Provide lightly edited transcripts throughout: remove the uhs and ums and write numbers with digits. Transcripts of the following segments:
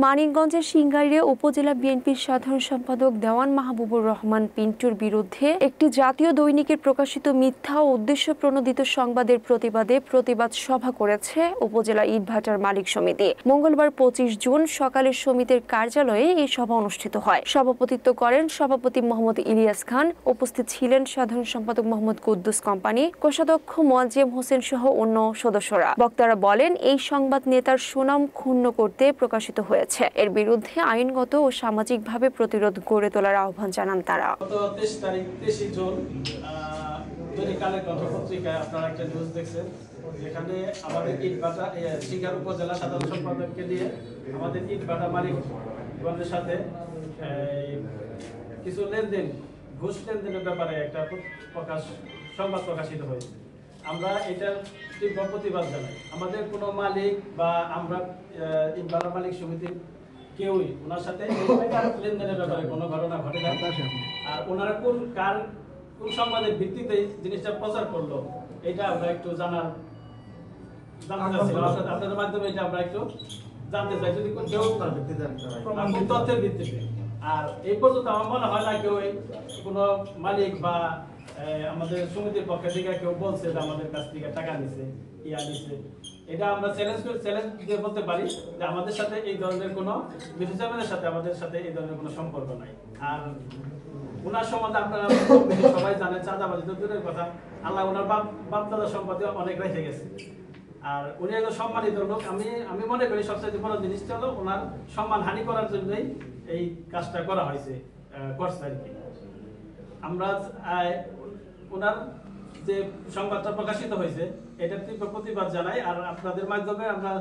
মানিকগঞ্জের সিংগাইরে উপজেলা বিএনপির সাধারণ সম্পাদক দেওয়ান মাহবুবুর রহমান পিন্টুর বিরুদ্ধে একটি জাতীয় দৈনিকে প্রকাশিত মিথ্যা ও উদ্দেশ্যপ্রণোদিত সংবাদের প্রতিবাদে প্রতিবাদ সভা করেছে উপজেলা ইটভাটার মালিক সমিতি। মঙ্গলবার ২৫ জুন সকালে সমিতির কার্যালয়ে এই সভা অনুষ্ঠিত হয়। সভাপতিত্ব করেন সভাপতি মোহাম্মদ ইলিয়াস খান। উপস্থিত ছিলেন সাধারণ সম্পাদক মোহাম্মদ কুদ্দুস কোম্পানি, কোষাধ্যক্ষ মোয়াজ্জেম হোসেন সহ অন্য সদস্যরা। বক্তারা বলেন, এই সংবাদ নেতার সুনাম ক্ষুণ্ণ করতে প্রকাশিত হয়েছে। এর বিরুদ্ধে আইনগত ও সামাজিকভাবে প্রতিরোধ গড়ে তোলার আহ্বান জানান তারা। গত 23 তারিখ 23 জুন দৈনিক কালের কণ্ঠ পত্রিকায় আপনারা একটা নিউজ দেখছেন, যেখানে আমাদের ইটভাটা সিংগাইর উপজেলা সাধারণ সম্পাদককে দিয়ে আমাদের ইটভাটা মালিকগণের সাথে কিছু লেনদেন, ঘুষ লেনদেনের ব্যাপারে একটা সংবাদ প্রকাশিত হয়েছে। আমরা এটার তীব্র প্রতিবাদ জানাই। আমাদের কোনো মালিক বা আমরা ইটভাটা মালিক সমিতির কেউই ওনার সাথে লেনদেনের ব্যাপারে কোনো ঘটনা ঘটে না। আর ওনারা কোন সংবাদের ভিত্তিতে জিনিসটা প্রচার করলো, এটা আমরা একটু জানতে চাচ্ছি। আপনাদের মাধ্যমে এটা আমরা একটু জানতে চাই, যদি কেউ তথ্যের ভিত্তিতে। আর এই পর্যন্ত আমার মনে হয় না কেউ কোনো মালিক বা আমাদের সমিতির পক্ষ থেকে কেউ বলছে যে আমাদের কাছ থেকে টাকা নিছে, নিছে। এটা আমরা চ্যালেঞ্জ দিয়ে বলতে পারি যে আমাদের সাথে এই ধরনের কোনো বিদ্যুৎ সাথে আমাদের সাথে এই ধরনের কোনো সম্পর্ক নাই। আর ওনার সম্বন্ধে আপনারা সবাই জানেন, চাঁদাবাজি তো দূরের কথা, আল্লাহ ওনার বাপ দাদার সম্পত্তি অনেক রেখে গেছে। আর উনি একজন সম্মানিত লোক। আমি মনে করি সবচেয়ে বড় জিনিসটা হলো ওনার সম্মান হানি করার জন্যই এই কাজটা করা হয়েছে, করছে আর কি। আমরা ওনার যে সংবাদটা প্রকাশিত হয়েছে এটার তীব্র প্রতিবাদ জানাই। আর আপনাদের মাধ্যমে আমরা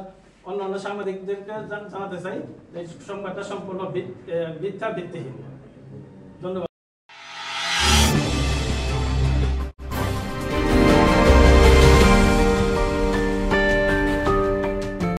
অন্যান্য সাংবাদিকদেরকে জানাতে চাই এই সংবাদটা সম্পূর্ণ মিথ্যা ভিত্তিহীন। ধন্যবাদ।